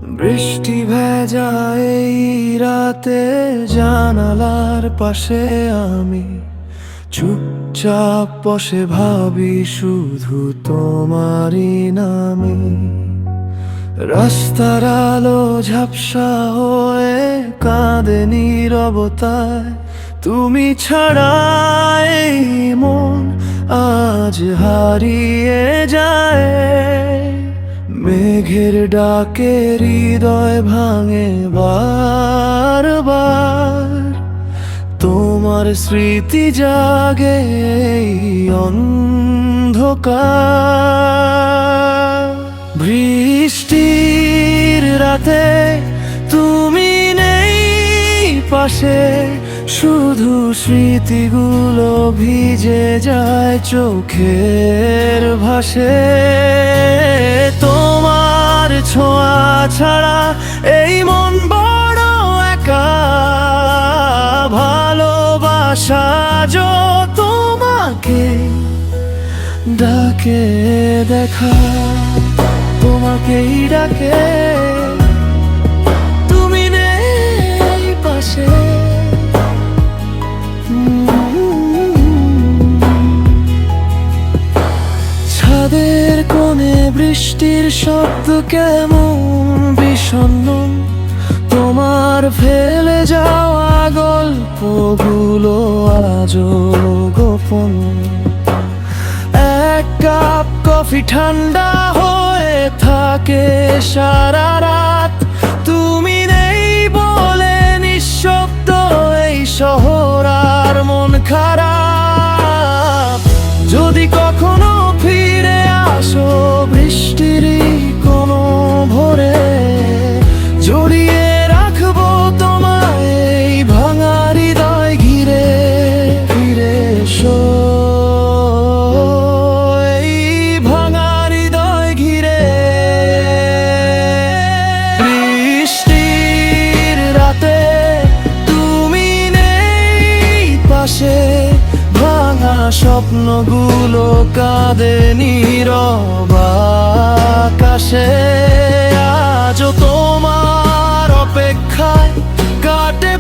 বৃষ্টি ভেজা এই রাতে জানালার পাশে আমি চুপচাপ বসে ভাবি শুধু তোমারই নামে। রাস্তার আলো ঝাপসা হয়ে কাঁদে নীরবতায়, তুমি ছাড়া এই মন আজ হারিয়ে যায়। মেঘের ডাকে হৃদয় ভাঙে বারবার, তোমার স্মৃতি জাগে এই অন্ধকার। বৃষ্টির রাতে তুমি নেই পাশে, শুধু স্মৃতিগুলো ভিজে যায় চোখের ভাসে। তোমার ছোঁয়া ছাড়া এই মন বড় একা, ভালোবাসা যো তোমাকে ডাকে দেখা, তোমাকেই ডাকে, তুমি নেই পাশে। ছাদের কোণে বৃষ্টির শব্দ কেমন বিষণ্ণ, তোমার ফেলে যাওয়া গল্পগুলো আজও গোপন। এক কাপ কফি ঠান্ডা হয়ে থাকে সারা রাত, তুমি নেই বলে নিঃশব্দ এই শহর আর মন খারাপ। যদি কখনো ফিরে আসো বৃষ্টিরই কোনো ভোরে, জড়িয়ে রাখবো তোমায় এই ভাঙা হৃদয় ঘিরে। ফিরে এসো এই ভাঙা হৃদয় ঘিরে। বৃষ্টির রাতে তুমি নেই পাশে, ভাঙা স্বপ্নগুলো কাঁদে নীরব আকাশে। আজও তোমার অপেক্ষায় কাটে